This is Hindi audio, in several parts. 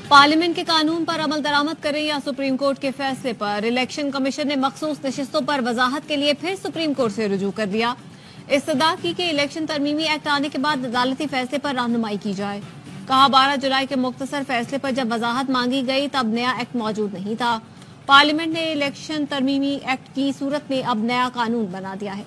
पार्लियामेंट के कानून पर अमल दरामद करें या सुप्रीम कोर्ट के फैसले पर इलेक्शन कमीशन ने मखसूस नशिस्तों पर वजाहत के लिए फिर सुप्रीम कोर्ट से रुजू कर दिया। इस्तदा की कि इलेक्शन तरमीमी एक्ट आने के बाद अदालती फैसले पर रहनुमाई की जाए। कहा 12 जुलाई के मुख्तसर फैसले पर जब वजाहत मांगी गई तब नया एक्ट मौजूद नहीं था। पार्लियामेंट ने इलेक्शन तरमीमी एक्ट की सूरत में अब नया कानून बना दिया है।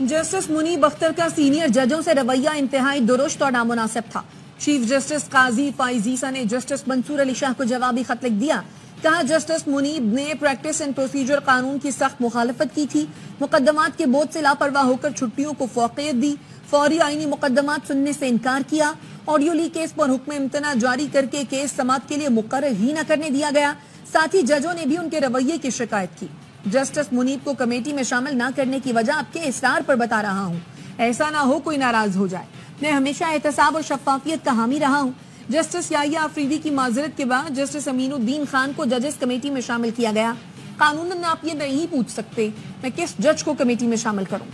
जस्टिस मुनीब अख्तर का सीनियर जजों से रवैया इंतहाई दुरुस्त और नामुनासिब था। चीफ जस्टिस काजी फाइजीसा ने जस्टिस मंसूर अली शाह को जवाबी खत लिख दिया। कहा जस्टिस मुनीब ने प्रैक्टिस एंड प्रोसीजर कानून की सख्त मुखालफत की थी। मुकदमात के बोझ से लापरवाह होकर छुट्टियों को फौकियत दी। फौरी आईनी मुकदमात सुनने से इनकार किया। ऑडियो लीक केस पर हुक्म इम्तना जारी करके केस समाअत के लिए मुकर्रर ही न करने दिया गया। साथ ही जजों ने भी उनके रवैये की शिकायत की। जस्टिस मुनीब को कमेटी में शामिल न करने की वजह आपके इसरार पर बता रहा हूँ। ऐसा ना हो कोई नाराज हो जाए। मैं हमेशा एहतसाब और शफाफियत का हामी रहा हूँ। जस्टिस याहिया अफरीदी की माजरत के बाद जस्टिस अमीनुद्दीन खान को जजेस कमेटी में शामिल किया गया। कानूनन आप ये नहीं पूछ सकते मैं किस जज को कमेटी में शामिल करूं।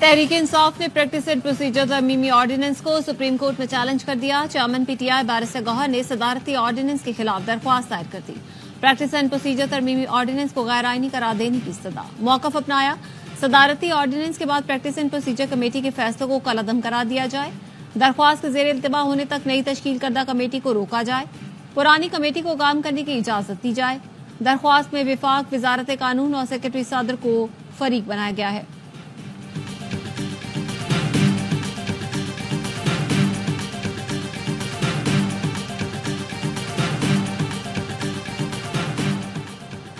तहरीक इंसाफ ने प्रैक्टिस एंड प्रोसीजर तरमीमी ऑर्डिनेंस को सुप्रीम कोर्ट में चैलेंज कर दिया। चेयरमैन पीटीआई बैरिस्टर गौहर ने सदारती ऑर्डिनेंस के खिलाफ दरख्वास्त दायर कर दी। प्रैक्टिस एंड प्रोसीजर तरमीमी ऑर्डिनेंस को गैर आईनी करार देने की इस्तदा मौकफ अपनाया। सदारती ऑर्डिनेंस के बाद प्रैक्टिस एंड प्रोसीजर कमेटी के फैसलों को कलअदम करार दिया जाए। दरख्वास्त के जेर इल्तिमा होने तक नई तश्कील करदा कमेटी को रोका जाए। पुरानी कमेटी को काम करने की इजाजत दी जाए। दरख्वास्त में विफाक, वजारत कानून और सेक्रेटरी सदर को फरीक बनाया गया है।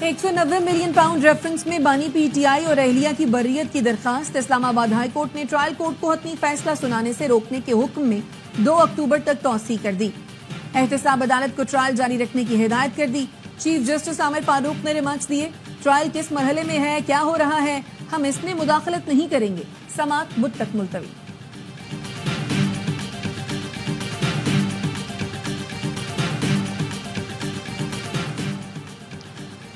£190 मिलियन रेफरेंस में बानी पीटीआई और अहलिया की बर्रियत की दरखास्त। इस्लामाबाद हाई कोर्ट ने ट्रायल कोर्ट को हतमी फैसला सुनाने से रोकने के हुक्म में 2 अक्टूबर तक तौसीह कर दी। एहतसाब अदालत को ट्रायल जारी रखने की हिदायत कर दी। चीफ जस्टिस आमिर फारूक ने रिमार्क्स दिए। ट्रायल किस मरहले में है, क्या हो रहा है, हम इसमें मुदाखलत नहीं करेंगे। समाअत बुध तक मुलतवी।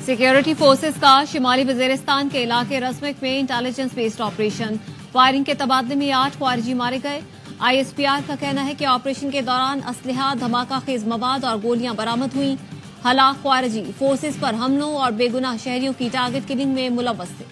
सिक्योरिटी फोर्सेस का शिमाली वजीरिस्तान के इलाके रस्मिक में इंटेलिजेंस बेस्ड ऑपरेशन। फायरिंग के तबादले में 8 ख्वारिजी मारे गए। आईएसपीआर का कहना है कि ऑपरेशन के दौरान असलहा, धमाका खेज मवाद और गोलियां बरामद हुई। हलाक ख्वारिजी फोर्सेस पर हमलों और बेगुनाह शहरियों की टारगेट किलिंग में मुलव्वस थे।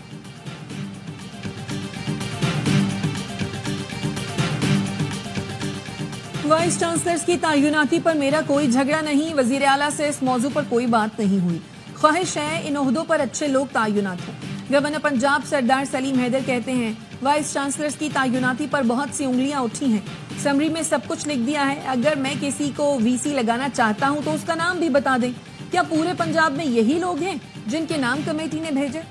वाइस चांसलर्स की तयनाती पर मेरा कोई झगड़ा नहीं। वजीर आला से इस मौजू पर कोई बात नहीं हुई। ख्वाहिश है इन ओहदों पर अच्छे लोग तयनात हों। गवर्नर पंजाब सरदार सलीम हैदर कहते हैं वाइस चांसलर्स की तयनाती पर बहुत सी उंगलियां उठी हैं। समरी में सब कुछ लिख दिया है। अगर मैं किसी को वीसी लगाना चाहता हूं तो उसका नाम भी बता दें। क्या पूरे पंजाब में यही लोग हैं जिनके नाम कमेटी ने भेजे?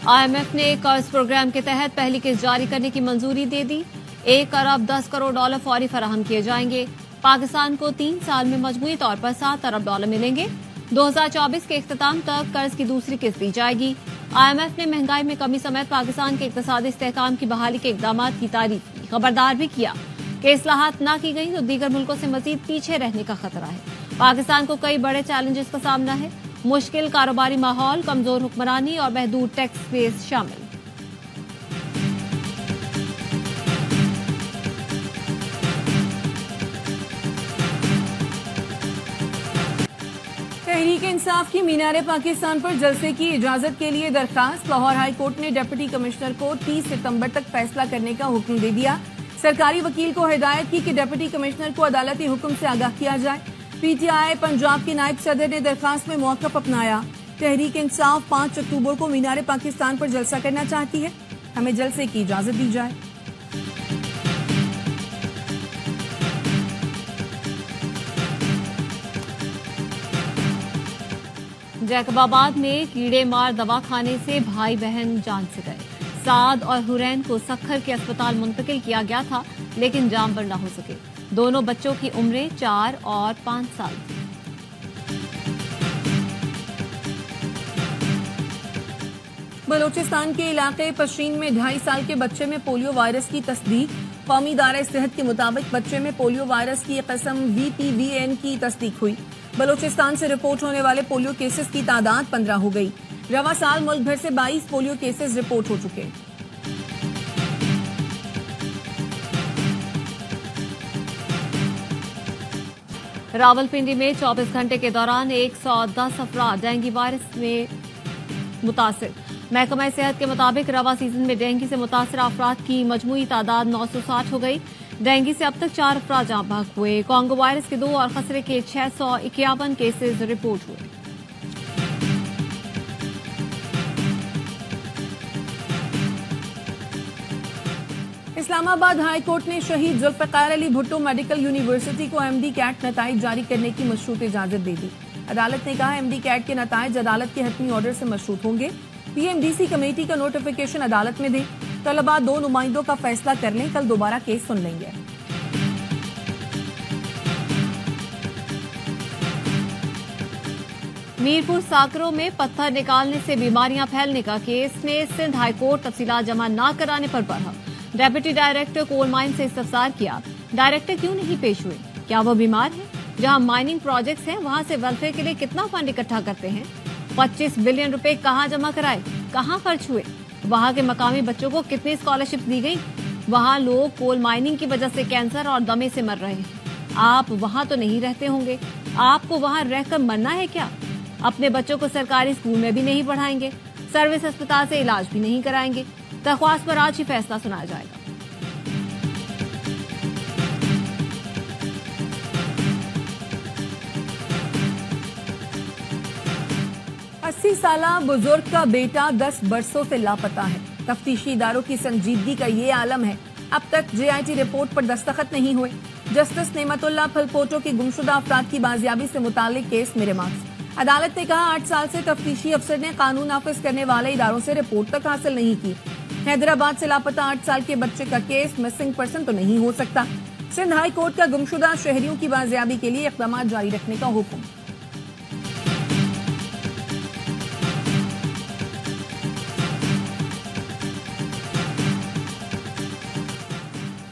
आईएमएफ ने कर्ज प्रोग्राम के तहत पहली किस्त जारी करने की मंजूरी दे दी। 1 अरब 10 करोड़ डॉलर फौरी फराहम किए जाएंगे। पाकिस्तान को 3 साल में मजमूई तौर पर 7 अरब डॉलर मिलेंगे। 2024 के इख्तिताम तक कर्ज की दूसरी किस्त दी जाएगी। आईएमएफ ने महंगाई में कमी समेत पाकिस्तान के इक्तिसादी इस्तेहकाम की बहाली के इकदाम की तारीफ की। खबरदार भी किया कि इस्लाहात न की गई तो दीगर मुल्कों से मजीद पीछे रहने का खतरा है। पाकिस्तान को कई बड़े चैलेंजेस का सामना है। मुश्किल कारोबारी माहौल, कमजोर हुक्मरानी और महदूद टैक्स बेस शामिल। तहरीक इंसाफ की मीनार पाकिस्तान पर जलसे की इजाजत के लिए दरखास्त। लाहौर हाई कोर्ट ने डिप्टी कमिश्नर को 30 सितंबर तक फैसला करने का हुक्म दे दिया। सरकारी वकील को हिदायत की कि डिप्टी कमिश्नर को अदालती हुक्म से आगाह किया जाए। पीटीआई पंजाब के नायब सदर ने दरखास्त में मौकफ अपनाया। तहरीक इंसाफ 5 अक्टूबर को मीनार पाकिस्तान पर जलसा करना चाहती है। हमें जलसे की इजाजत दी जाए। जैकबाबाद में कीड़े मार दवा खाने से भाई बहन जान से गए। साद और हुरैन को सखर के अस्पताल मुंतकिल किया गया था, लेकिन जान पर न हो सके। दोनों बच्चों की उम्रें 4 और 5 साल थी। बलूचिस्तान के इलाके पश्चिम में 2.5 साल के बच्चे में पोलियो वायरस की तस्दीक। कौमी इदारा सेहत के मुताबिक बच्चे में पोलियो वायरस की किस्म VPVN की तस्दीक हुई। बलूचिस्तान से रिपोर्ट होने वाले पोलियो केसेस की तादाद 15 हो गई। रवा साल मुल्क भर से 22 पोलियो केसेस रिपोर्ट हो चुके। रावलपिंडी में 24 घंटे के दौरान 110 अफराद डेंगू वायरस में मुतासिर। महकमा सेहत के मुताबिक रवा सीजन में डेंगू से मुतासर अफराद की मजमूई तादाद 960 हो गई। डेंगू से अब तक 4 अफराद जाँ बहक हुए। कॉन्गो वायरस के 2 और खसरे के 651 केसेज रिपोर्ट हुए। इस्लामाबाद हाई कोर्ट ने शहीद जुल्फिकार अली भुट्टो मेडिकल यूनिवर्सिटी को MD कैट नताइज जारी करने की मशरूत इजाजत दे दी। अदालत ने कहा MD कैट के नताइज अदालत के हतमी ऑर्डर से मशरूत होंगे। PMDC कमेटी का नोटिफिकेशन अदालत में दे। तलबा 2 नुमाइंदों का फैसला कर लें, कल दोबारा केस सुन लेंगे। मीरपुर साकरों में पत्थर निकालने से बीमारियां फैलने का केस में सिंध हाईकोर्ट तफसीलात जमा न कराने पर Barham. Deputy director coal mine से इस्तफसार किया। डायरेक्टर क्यों नहीं पेश हुए? क्या वो बीमार है? जहां माइनिंग प्रोजेक्ट्स हैं वहां से वेलफेयर के लिए कितना फंड इकट्ठा करते हैं? 25 बिलियन रुपए कहां जमा कराए, कहां खर्च हुए? वहां के मकामी बच्चों को कितनी स्कॉलरशिप दी गई? वहां लोग कोल माइनिंग की वजह से कैंसर और दमे से मर रहे हैं। आप वहां तो नहीं रहते होंगे, आपको वहां रहकर मरना है क्या? अपने बच्चों को सरकारी स्कूल में भी नहीं पढ़ाएंगे, सर्विस अस्पताल से इलाज भी नहीं कराएंगे। दरख्वास्त पर आज ही फैसला सुनाया जाएगा। अस्सी साला बुजुर्ग का बेटा 10 बरसों से लापता है। तफ्तीशी इदारों की संजीदगी का ये आलम है। अब तक JIT रिपोर्ट पर दस्तखत नहीं हुए। जस्टिस नेमतुल्लाह फलपोटो की गुमशुदा अफराद की बाजियाबी से मुतालिक केस में रिमांड। अदालत ने कहा 8 साल से तफ्तीशी अफसर ने कानून नाफिज करने वाले इदारों से रिपोर्ट तक हासिल नहीं की। हैदराबाद से लापता 8 साल के बच्चे का केस मिसिंग पर्सन तो नहीं हो सकता। सिंध हाई कोर्ट का गुमशुदा शहरियों की बाजियाबी के लिए इक़दाम जारी रखने का हुक्म।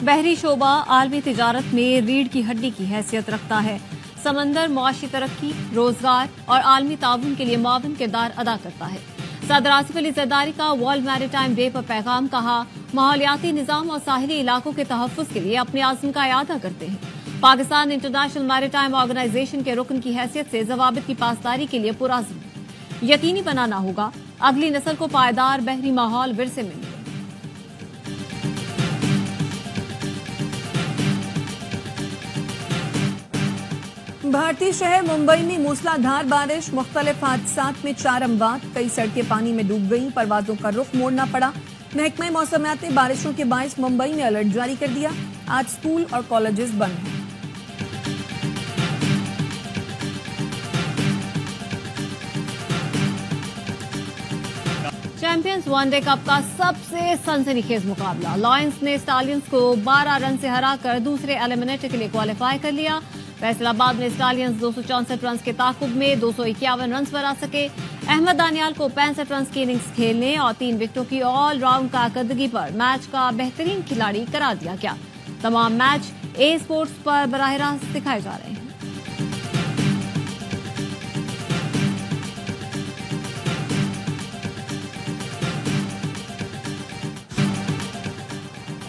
बहरी शोबा आलमी तिजारत में रीढ़ की हड्डी की हैसियत रखता है। समंदर मुआशी तरक्की, रोजगार और आलमी ताउन के लिए मुआविन किरदार अदा करता है। सदर आसिफ अली जरदारी का वर्ल्ड मैरीटाइम डे पर पैगाम। कहा, माहौलियाती निजाम और साहिली इलाकों के तहफ़्फ़ुज़ के लिए अपने आज़म का इरादा करते हैं। पाकिस्तान इंटरनेशनल मैरीटाइम ऑर्गेनाइजेशन के रुकन की हैसियत से ज़वाबित की पासदारी के लिए पुरअज़्म। यकीनी बनाना होगा अगली नस्ल को पायदार बहरी माहौल विरसे में मिले। भारतीय शहर मुंबई में मूसलाधार बारिश, मुख्तलिफ हादसात में 4 अमवात। कई सड़कें पानी में डूब गईं, परवाजों का रुख मोड़ना पड़ा। महकमा मौसमियात ने बारिशों के बायस मुंबई में अलर्ट जारी कर दिया। आज स्कूल और कॉलेजेस बंद हैं। चैंपियंस वनडे कप का सबसे सनसनीखेज मुकाबला। लॉयंस ने स्टालियंस को 12 रन से हराकर दूसरे एलिमिनेटर के लिए क्वालिफाई कर लिया। फैसलाबाद में स्टालियंस 264 रन के ताकुब में 251 रन बना सके। अहमद दानियाल को 65 रन की इनिंग्स खेलने और 3 विकेटों की ऑल राउंड कारकर्दगी पर मैच का बेहतरीन खिलाड़ी करार दिया गया। तमाम मैच ए स्पोर्ट्स पर बराह रास्त दिखाए जा रहे हैं।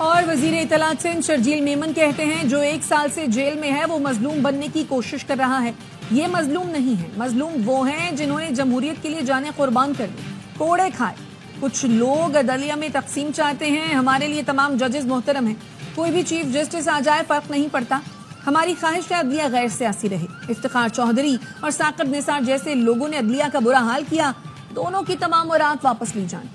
और वजीर इत्तलात सिंध शर्जील मेमन कहते हैं, जो 1 साल से जेल में है वो मजलूम बनने की कोशिश कर रहा है। ये मजलूम नहीं है, मजलूम वो हैं जिन्होंने जमहूरियत के लिए जाने कुर्बान कर दी, कोड़े खाए। कुछ लोग अदलिया में तकसीम चाहते हैं। हमारे लिए तमाम जजेस मोहतरम हैं, कोई भी चीफ जस्टिस आ जाए फर्क नहीं पड़ता। हमारी ख्वाहिश है अदलिया गैर सियासी रहे। इफ्तिखार चौधरी और साकिब निसार जैसे लोगों ने अदलिया का बुरा हाल किया। दोनों की तमाम मुराद वापस ली जाए।